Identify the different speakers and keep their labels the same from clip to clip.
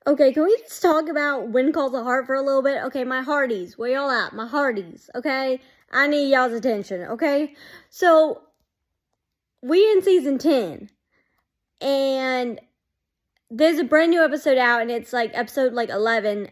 Speaker 1: Okay, can we just talk about When Calls a Heart for a little bit? Okay, my hearties, where y'all at? My hearties, okay? I need y'all's attention, okay? So, we in season 10, and there's a brand new episode out, and it's like episode 11,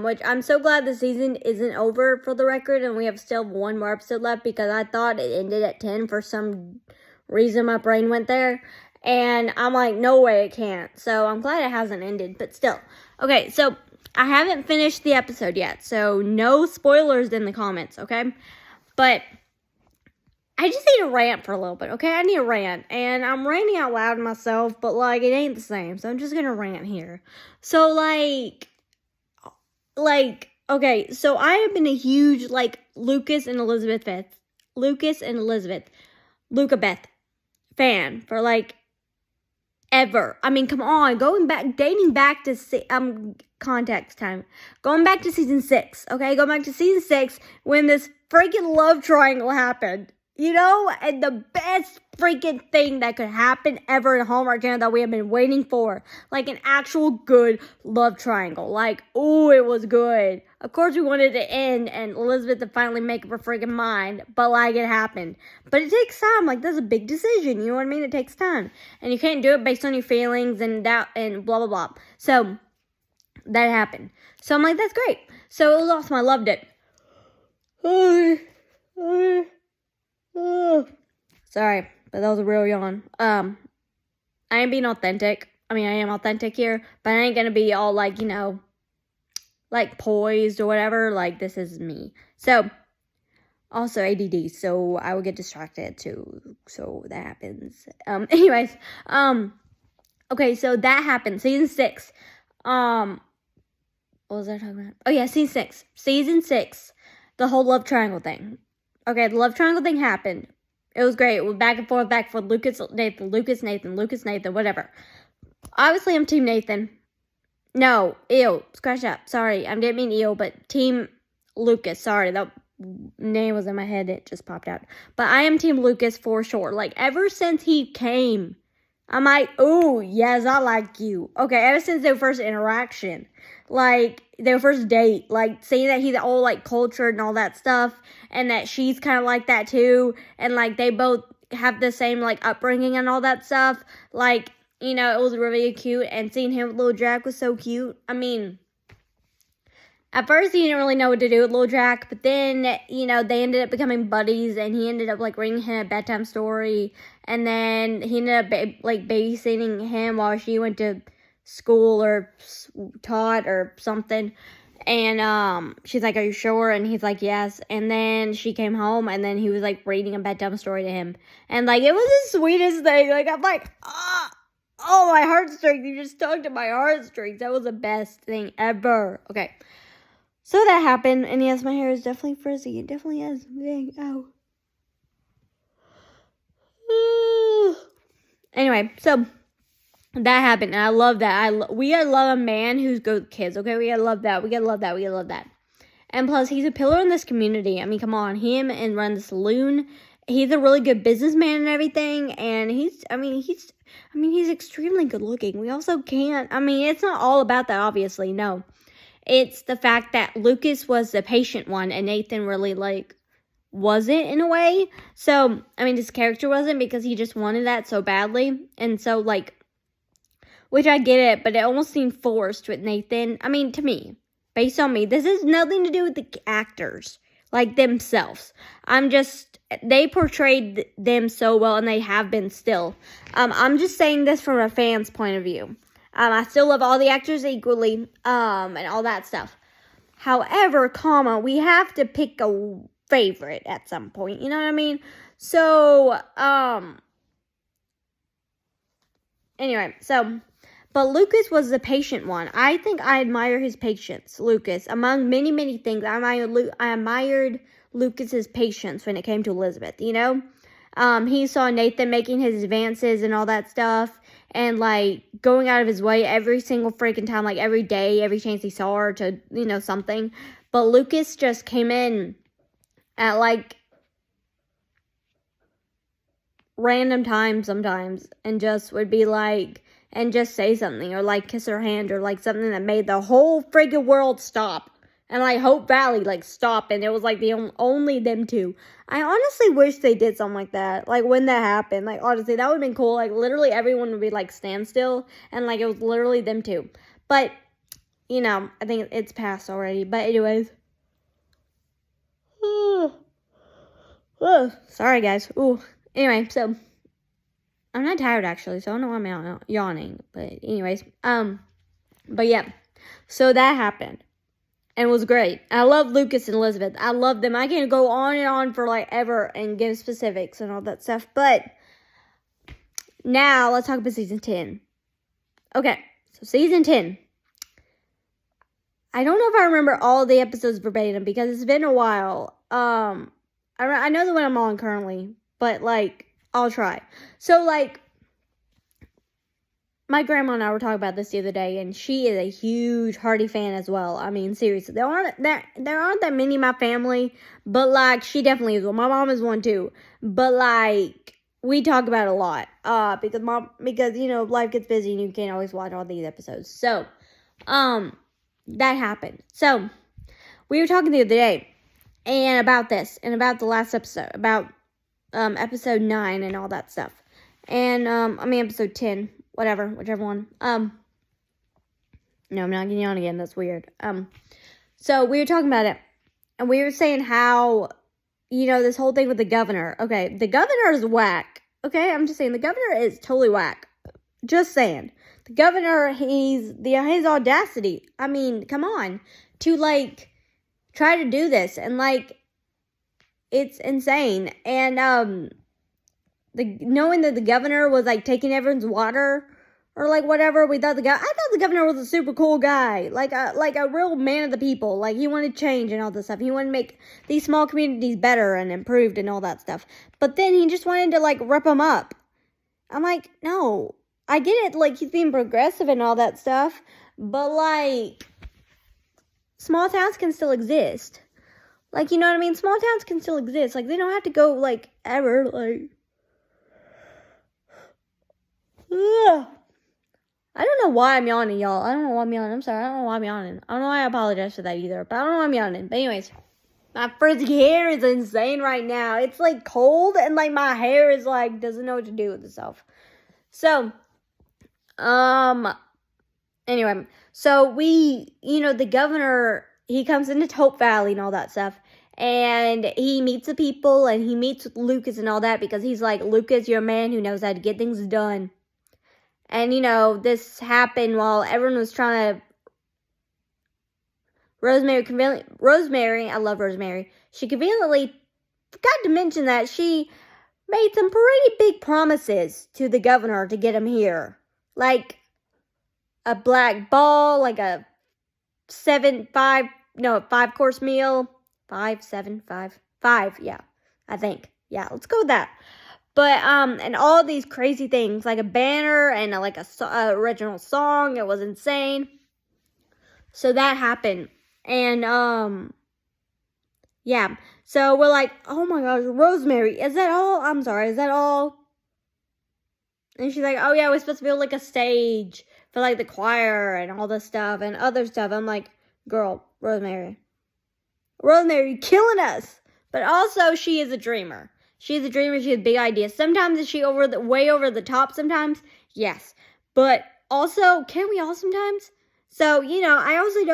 Speaker 1: which I'm so glad the season isn't over for the record, and we have still one more episode left, because I thought it ended at 10 for some reason. My brain went there, and I'm like, no way it can't. So I'm glad it hasn't ended, but still. Okay, so I haven't finished the episode yet, so no spoilers in the comments, okay? But I just need to rant for a little bit, okay? I need to rant, and I'm ranting out loud myself, but, like, it ain't the same, so I'm just gonna rant here. So, okay, so I have been a huge, Lucabeth fan for, ever. I mean, come on, dating back to, context time. Going back to season 6, okay? Going back to season 6 when this freaking love triangle happened. You know, and the best freaking thing that could happen ever in Hallmark Channel that we have been waiting for. Like an actual good love triangle. Like, ooh, it was good. Of course we wanted it to end and Elizabeth to finally make up her freaking mind. But like, it happened. But it takes time. Like, that's a big decision. You know what I mean? It takes time. And you can't do it based on your feelings and doubt and blah, blah, blah. So, that happened. So I'm like, that's great. So it was awesome. I loved it. Sorry, but that was a real yawn. I am being authentic. I mean, I am authentic here, but I ain't gonna be all poised or whatever. Like, this is me. So, also ADD, so I will get distracted too. So that happens. Anyways, okay, so that happened. Season 6. What was I talking about? Oh yeah, season 6. Season 6. The whole love triangle thing. Okay, the love triangle thing happened. It was great. It was back and forth, Lucas, Nathan, whatever. Obviously, I'm Team Nathan. No, ew. Scratch that. Sorry, I didn't mean ew, but Team Lucas. Sorry, that name was in my head. It just popped out. But I am Team Lucas for sure. Like, ever since he came, I'm like, ooh, yes, I like you. Okay, ever since their first interaction. Like, their first date, like, seeing that he's all, cultured and all that stuff, and that she's kind of like that, too, and, they both have the same, upbringing and all that stuff, it was really cute, and seeing him with Lil Jack was so cute. I mean, at first he didn't really know what to do with Lil Jack, but then, they ended up becoming buddies, and he ended up, reading him a bedtime story, and then he ended up, babysitting him while she went to school or taught or something, and she's like, are you sure? And he's like, yes. And then she came home, and then he was reading a bedtime story to him, and it was the sweetest thing. I'm like, oh, my heartstrings, you just tugged at my heartstrings. That was the best thing ever. Okay, so that happened, and yes, my hair is definitely frizzy. It definitely is. Dang, ow. Anyway, so that happened, and I love that. We gotta love a man who's good with kids, okay? We gotta love that. We gotta love that. And plus, he's a pillar in this community. I mean, come on. Him and run the saloon. He's a really good businessman and everything, and he's extremely good looking. We also can't, it's not all about that, obviously, no. It's the fact that Lucas was the patient one, and Nathan really, wasn't in a way. So, his character wasn't, because he just wanted that so badly, and so, which I get it, but it almost seemed forced with Nathan. To me, based on me, this has nothing to do with the actors, themselves. They portrayed them so well, and they have been still. I'm just saying this from a fan's point of view. I still love all the actors equally, and all that stuff. However, we have to pick a favorite at some point, you know what I mean? So, anyway, but Lucas was the patient one. I think I admire his patience, Lucas. Among many, many things, I admired Lucas's patience when it came to Elizabeth, you know? He saw Nathan making his advances and all that stuff, and, going out of his way every single freaking time, every day, every chance he saw her to, something. But Lucas just came in at, random times sometimes, and just would be and just say something, or like kiss her hand, or like something that made the whole friggin' world stop. And like Hope Valley like stopped, and it was like the only them two. I honestly wish they did something like that. Like when that happened, like honestly, that would have been cool. Like literally everyone would be like standstill, and like it was literally them two. But I think it's passed already. But anyways. Oh, sorry guys. Ooh. Anyway, so I'm not tired actually, so I don't know why I'm yawning. But anyways, but yeah. So that happened. And it was great. I love Lucas and Elizabeth. I love them. I can go on and on for like ever and give specifics and all that stuff. But now let's talk about season 10. Okay, so season 10. I don't know if I remember all the episodes verbatim because it's been a while. I know the one I'm on currently, but like I'll try. So like my grandma and I were talking about this the other day, and she is a huge Hardy fan as well. I mean, seriously, there aren't that many in my family, but like she definitely is one. My mom is one too, but like we talk about it a lot. Because life gets busy and you can't always watch all these episodes. So, that happened. So we were talking the other day, and about this, and about the last episode, about episode 9 and all that stuff, and episode 10. Whatever, whichever one. No, I'm not getting on again. That's weird. So we were talking about it, and we were saying how, this whole thing with the governor. Okay, the governor is whack. Okay, I'm just saying the governor is totally whack. Just saying, the governor, his audacity. I mean, come on, to like try to do this, and like it's insane. And knowing that the governor was like taking everyone's water or like whatever, I thought the governor was a super cool guy, like a real man of the people. Like he wanted change and all this stuff. He wanted to make these small communities better and improved and all that stuff. But then he just wanted to like rip them up. I'm like, no, I get it. Like he's being progressive and all that stuff, but like small towns can still exist. Like, you know what I mean? Small towns can still exist. Like they don't have to go like ever like. Ugh. I don't know why I'm yawning, y'all. I don't know why I'm yawning. I'm sorry. I don't know why I'm yawning. I don't know why I apologize for that either. But I don't know why I'm yawning. But anyways, my frizzy hair is insane right now. It's like cold and like my hair is like doesn't know what to do with itself. So, anyway, so the governor, he comes into Hope Valley and all that stuff. And he meets the people and he meets with Lucas and all that because he's like, Lucas, you're a man who knows how to get things done. And, this happened while everyone was trying to... Rosemary, I love Rosemary. She conveniently forgot to mention that she made some pretty big promises to the governor to get him here. Like a black ball, like a 5-course meal. 5, 7, 5. 5, yeah, I think. Yeah, let's go with that. But, and all these crazy things, like a banner and like a original song. It was insane. So that happened. And, yeah. So we're like, oh my gosh, Rosemary, is that all? I'm sorry, is that all? And she's like, oh yeah, we're supposed to build like a stage for like the choir and all this stuff and other stuff. I'm like, girl, Rosemary, killing us. But also, she is a dreamer. She's a dreamer. She has big ideas. Sometimes is she way over the top sometimes? Yes. But also, can we all sometimes? So, I honestly,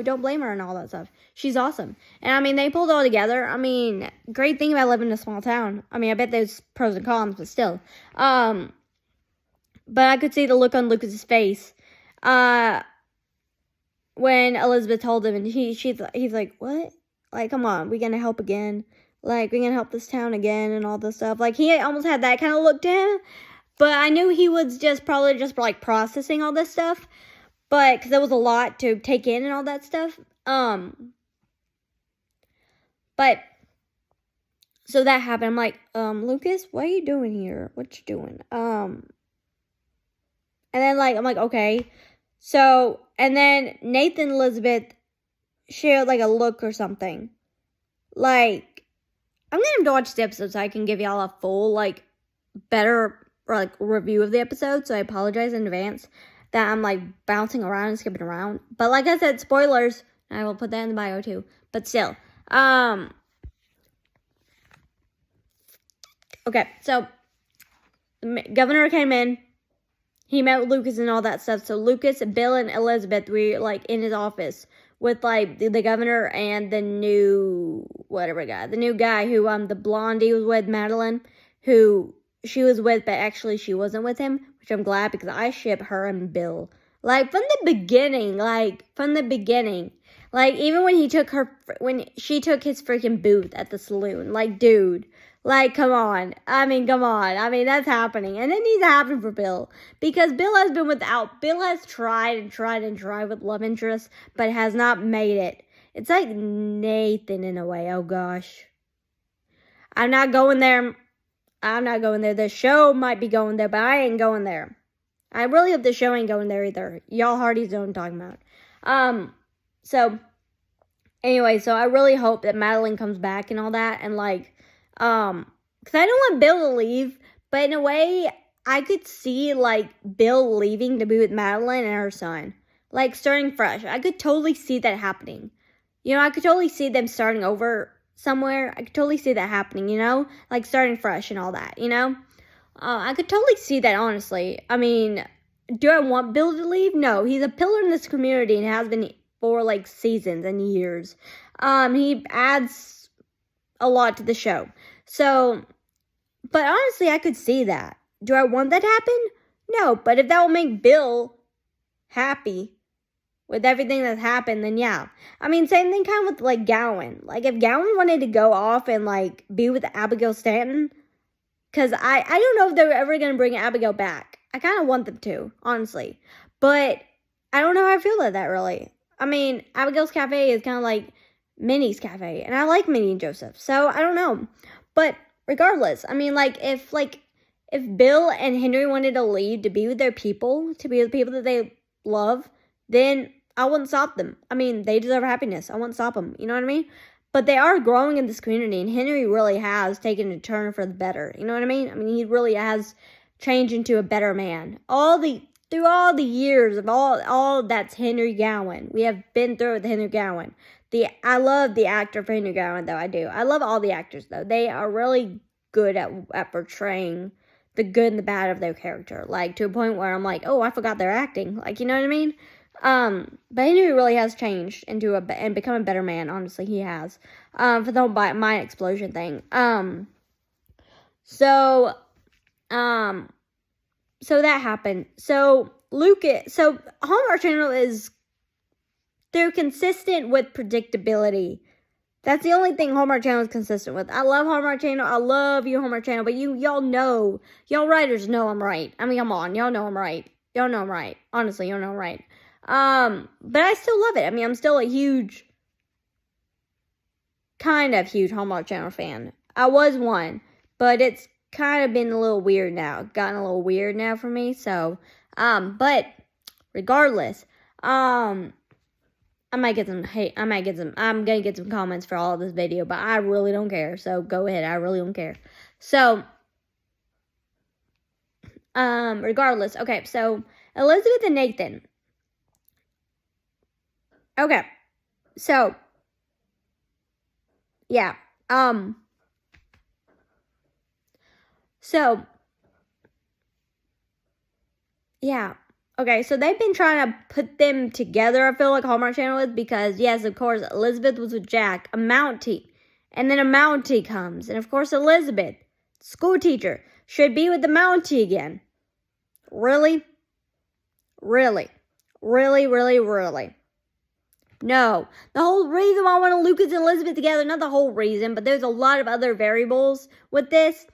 Speaker 1: don't blame her and all that stuff. She's awesome. And, I mean, they pulled it all together. I mean, great thing about living in a small town. I mean, I bet there's pros and cons, but still. But I could see the look on Lucas's face. When Elizabeth told him, and he's like, what? Like, come on, we gonna help again? Like, we're gonna help this town again and all this stuff. Like, he almost had that kind of look to him. But I knew he was probably like processing all this stuff. But, because there was a lot to take in and all that stuff. But, so that happened. I'm like, Lucas, what are you doing here? What you doing? And then, like, I'm like, okay. So, and then Nathan and Elizabeth shared, like, a look or something. Like, I'm going to have to watch the episode so I can give y'all a full, like, better review of the episode, so I apologize in advance that I'm like bouncing around and skipping around. But like I said, spoilers. I will put that in the bio too. But still, okay. So the governor came in. He met with Lucas and all that stuff. So Lucas, Bill, and Elizabeth were like in his office with like the governor and the new guy who the blondie was with, Madeline, who she was with, but actually she wasn't with him, which I'm glad because I ship her and Bill. Like from the beginning. Like even when she took his freaking booth at the saloon. Like, dude. Like, come on. I mean, that's happening. And it needs to happen for Bill. Because Bill has tried with love interests, but has not made it. It's like Nathan in a way. Oh, gosh. I'm not going there. The show might be going there, but I ain't going there. I really hope the show ain't going there either. Y'all Hardys know what I'm talking about. So, anyway, so I really hope that Madeline comes back and all that. And, like, because I don't want Bill to leave, but in a way, I could see, like, Bill leaving to be with Madeline and her son. Like, starting fresh. I could totally see that happening. You know, I could totally see them starting over somewhere. I could totally see that happening, you know? Like, starting fresh and all that, you know? I could totally see that, honestly. I mean, do I want Bill to leave? No, he's a pillar in this community and has been for, like, seasons and years. He adds a lot to the show. So, but honestly, I could see that. Do I want that to happen? No, but if that will make Bill happy with everything that's happened, then yeah. I mean, same thing kind of with, like, Gowan. Like, if Gowan wanted to go off and, like, be with Abigail Stanton, because I don't know if they're ever going to bring Abigail back. I kind of want them to, honestly. But I don't know how I feel about that, really. I mean, Abigail's Cafe is kind of like Minnie's Cafe, and I like Minnie and Joseph, so I don't know. But regardless, I mean, like, if Bill and Henry wanted to leave to be with their people, to be with people that they love, then I wouldn't stop them. I mean, they deserve happiness. I wouldn't stop them. You know what I mean? But they are growing in this community, and Henry really has taken a turn for the better. You know what I mean? I mean, he really has changed into a better man. Through all the years of all that's Henry Gowan. We have been through it with Henry Gowan. I love the actor for Henry Gowan, though. I do. I love all the actors, though. They are really good at portraying the good and the bad of their character. Like, to a point where I'm like, oh, I forgot they're acting. Like, you know what I mean? But Henry really has changed and become a better man. Honestly, he has. For the whole mind explosion thing. So that happened. So Hallmark Channel they're consistent with predictability. That's the only thing Hallmark Channel is consistent with. I love Hallmark Channel. I love you, Hallmark Channel. But y'all writers know I'm right. I mean, come on. Y'all know I'm right. Honestly, y'all know I'm right. But I still love it. I mean, I'm still a kind of huge Hallmark Channel fan. I was one, but it's kind of been a little weird now. Gotten a little weird now for me. So, but regardless, I'm gonna get some comments for all of this video, but I really don't care. So go ahead. I really don't care. So, regardless. Okay. So Elizabeth and Nathan. Okay. So, yeah. Yeah. Okay, so they've been trying to put them together, I feel like Hallmark Channel is, because, yes, of course, Elizabeth was with Jack, a Mountie, and then a Mountie comes, and of course, Elizabeth, school teacher, should be with the Mountie again. Really? Really? Really, really, really? No. The whole reason why I wanted Lucas and Elizabeth together, not the whole reason, but there's a lot of other variables with this,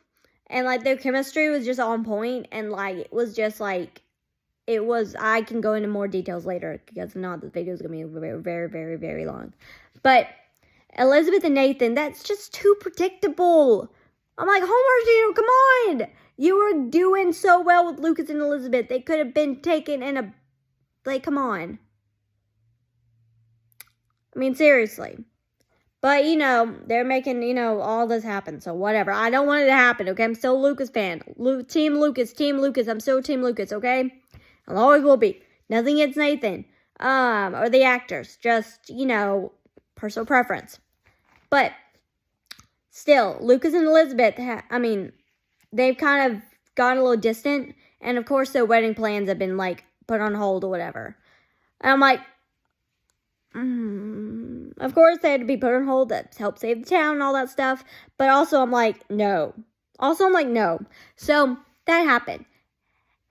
Speaker 1: and, like, their chemistry was just on point, and, like, it was just, like, I can go into more details later, because if not, this video is going to be very, very, very, very long. But Elizabeth and Nathan, that's just too predictable. I'm like, Hallmark Channel, come on. You were doing so well with Lucas and Elizabeth. They could have been taken in come on. I mean, seriously. But, they're making, all this happen. So, whatever. I don't want it to happen, okay? I'm still a Lucas fan. Team Lucas. I'm still Team Lucas, okay? I always will be. Nothing against Nathan. Or the actors. Just, personal preference. But, still, Lucas and Elizabeth, they've kind of gotten a little distant. And, of course, their wedding plans have been, put on hold or whatever. And I'm like, of course, they had to be put on hold to help save the town and all that stuff. But also, I'm like, no. So, that happened.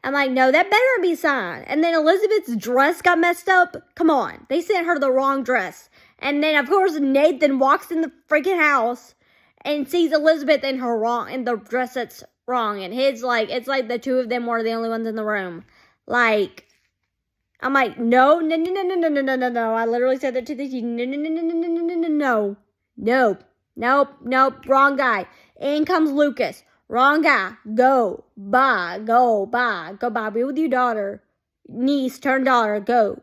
Speaker 1: I'm like, no, that better be signed. And then Elizabeth's dress got messed up. Come on. They sent her the wrong dress. And then, of course, Nathan walks in the freaking house and sees Elizabeth in the dress that's wrong. And it's like the two of them were the only ones in the room. I'm like, no. I literally said that to the team. Nope. Wrong guy. In comes Lucas. Wrong guy. Go. Bye. Be with your daughter. Niece, turn daughter. Go.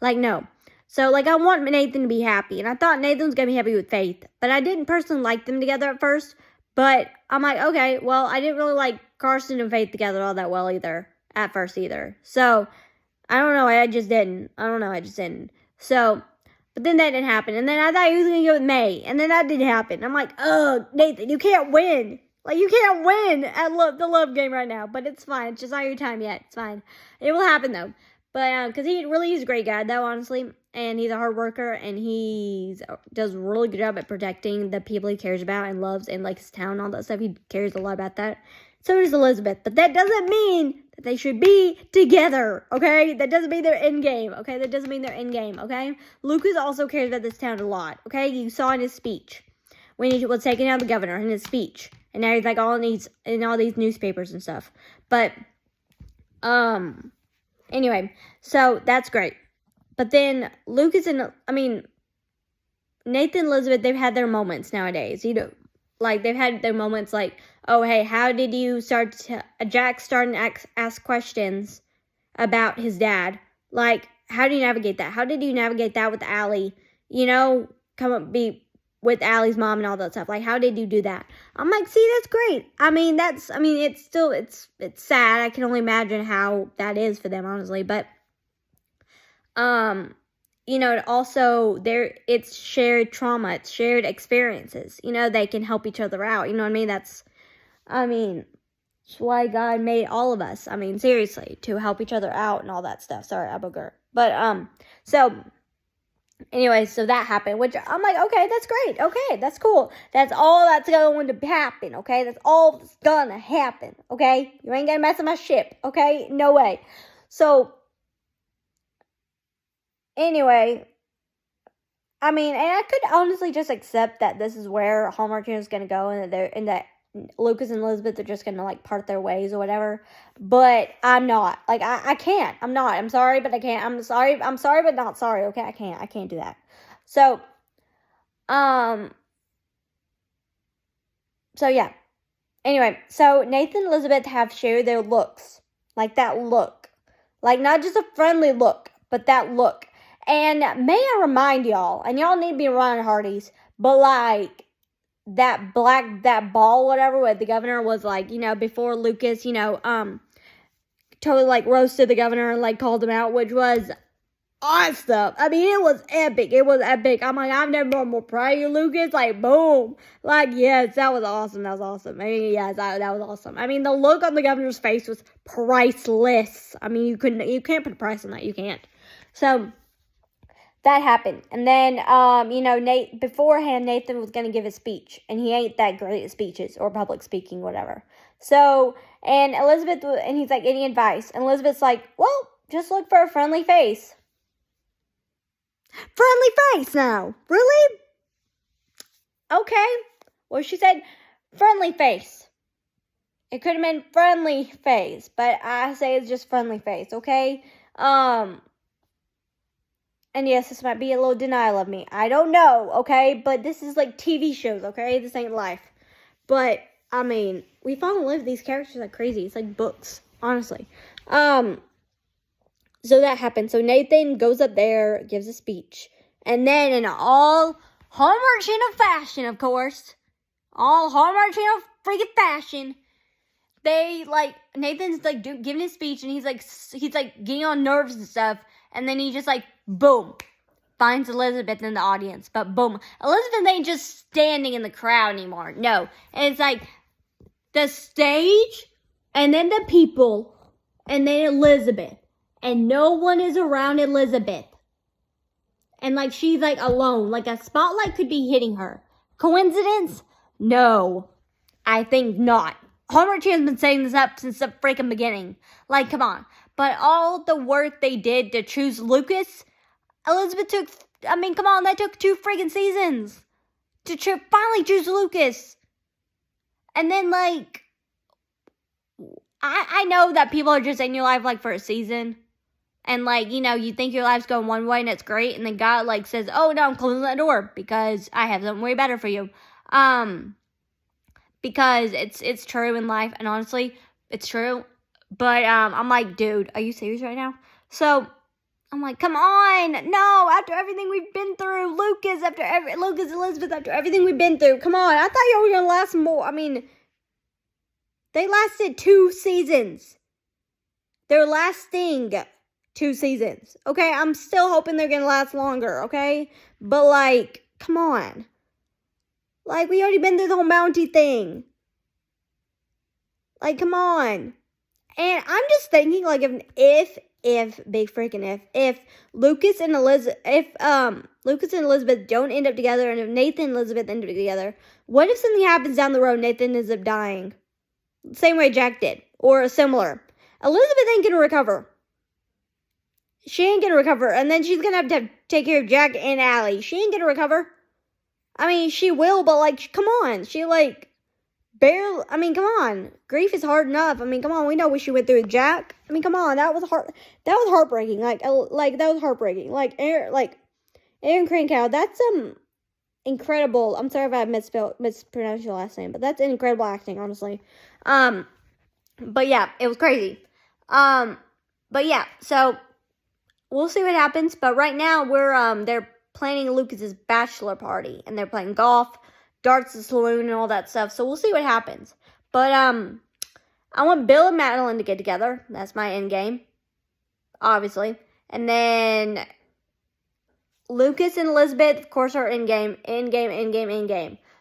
Speaker 1: No. So, I want Nathan to be happy. And I thought Nathan was going to be happy with Faith. But I didn't personally like them together at first. But I'm like, okay, well, I didn't really like Carson and Faith together all that well either. At first either. So, I don't know. I just didn't. So, but then that didn't happen. And then I thought he was going to go with May. And then that didn't happen. I'm like, oh, Nathan, you can't win. You can't win at the love game right now. But it's fine. It's just not your time yet. It's fine. It will happen, though. But, because he really is a great guy, though, honestly. And he's a hard worker. And he does a really good job at protecting the people he cares about and loves. And, his town and all that stuff. He cares a lot about that. So does Elizabeth. But that doesn't mean that they should be together, okay? That doesn't mean they're in game, okay? Okay? Lucas also cares about this town a lot, okay? You saw in his speech when he was taking out the governor in his speech. And now he's all these newspapers and stuff. But, anyway, so that's great. But then Nathan and Elizabeth, they've had their moments nowadays, they've had their moments oh, hey, how did you Jack starting to ask questions about his dad. How do you navigate that? How did you navigate that with Allie? Be with Allie's mom and all that stuff. How did you do that? I'm like, see, that's great. It's sad. I can only imagine how that is for them, honestly. But, also it's shared trauma. It's shared experiences. They can help each other out. You know what I mean? That's why God made all of us. Seriously, to help each other out and all that stuff. Sorry, Abogurt. But, so, anyway, so that happened, which I'm like, okay, that's great. Okay, that's cool. That's all that's going to happen, okay? That's all that's gonna happen, okay? You ain't gonna mess with my ship, okay? No way. So, anyway, and I could honestly just accept that this is where Hallmark Channel is gonna go, and that Lucas and Elizabeth are just gonna part their ways or whatever. But I'm not. I can't. I'm not. I'm sorry, but I can't. I'm sorry, but not sorry. Okay, I can't do that. So, so yeah. Anyway, so Nathan and Elizabeth have shared their looks. That look. Not just a friendly look, but that look. And may I remind y'all, and y'all need to be Ron Hardy's, but that ball, whatever, where the governor was before Lucas, totally roasted the governor and called him out, which was awesome. It was epic. I'm like, I've never been more proud of you, Lucas. Boom. Yes, that was awesome. Yes, that was awesome. The look on the governor's face was priceless. You can't put a price on that. You can't. So, that happened. And then, beforehand, Nathan was going to give a speech. And he ain't that great at speeches or public speaking, whatever. So, and Elizabeth, and he's like, any advice? And Elizabeth's like, well, just look for a friendly face. Friendly face now? Really? Okay. Well, she said, friendly face. It could have been friendly face. But I say it's just friendly face, okay? And yes, this might be a little denial of me. I don't know, okay? But this is TV shows, okay? This ain't life. But, we fall in love with these characters like crazy. It's like books, honestly. So that happened. So Nathan goes up there, gives a speech. And then in all Hallmark Channel fashion, of course. All Hallmark Channel freaking fashion. They, like, Nathan's, like, giving his speech, and he's, like, getting on nerves and stuff, and then he just, like, boom, finds Elizabeth in the audience. But boom, Elizabeth ain't just standing in the crowd anymore. No. And it's, like, the stage, and then the people, and then Elizabeth. And no one is around Elizabeth. And, like, she's, like, alone. Like, a spotlight could be hitting her. Coincidence? No. I think not. Hallmark Channel's been setting this up since the freaking beginning. Like, come on. But all the work they did to choose Lucas, Elizabeth took, come on, that took 2 freaking seasons to finally choose Lucas. And then, like, I know that people are just in your life, like, for a season. And, like, you know, you think your life's going one way and it's great. And then God, like, says, oh, no, I'm closing that door because I have something way better for you. Because it's true in life, and honestly, it's true. But I'm like, dude, are you serious right now? So I'm like, come on, no! After everything we've been through, Lucas, Elizabeth, after everything we've been through, come on! I thought you were gonna last more. I mean, they lasted 2 seasons. They're lasting 2 seasons. Okay, I'm still hoping they're gonna last longer. Okay, but like, come on. Like, we already been through the whole Mountie thing. Like, come on. And I'm just thinking, like, if big freaking if Lucas and Elizabeth don't end up together, and if Nathan and Elizabeth end up together, what if something happens down the road, Nathan ends up dying? Same way Jack did, or similar. Elizabeth ain't gonna recover. She ain't gonna recover, and then she's gonna have to take care of Jack and Allie. She ain't gonna recover. I mean, she will, but, like, come on. She, like, barely, I mean, come on. Grief is hard enough. I mean, come on. We know what she went through with Jack. I mean, come on. That was heartbreaking. Like, that was heartbreaking. Like, Aaron Crankow, that's, incredible. I'm sorry if I mispronounced your last name, but that's incredible acting, honestly. But yeah, it was crazy. But yeah, so we'll see what happens. But right now, they're planning Lucas's bachelor party, and they're playing golf, darts the saloon, and all that stuff. So we'll see what happens. But I want Bill and Madeline to get together. That's my end game, obviously. And then Lucas and Elizabeth, of course, are end game.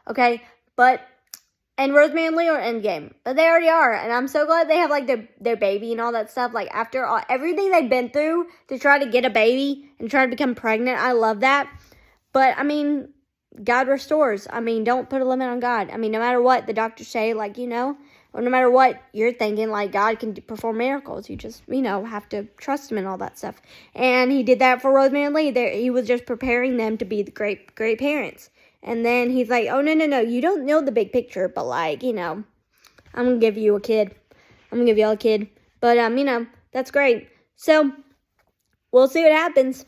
Speaker 1: Okay, and Rosemary and Leo are end game, but they already are, and I'm so glad they have, like, their baby and all that stuff. Like, after everything they've been through to try to get a baby and try to become pregnant, I love that. But, I mean, God restores. I mean, don't put a limit on God. I mean, no matter what the doctors say, like, you know, or no matter what you're thinking, like, God can perform miracles. You just, you know, have to trust him and all that stuff. And he did that for Rosemary and Lee. He was just preparing them to be the great, great parents. And then he's like, oh, no, you don't know the big picture, but, like, you know, I'm going to give you a kid. I'm going to give y'all a kid. But, you know, that's great. So, we'll see what happens.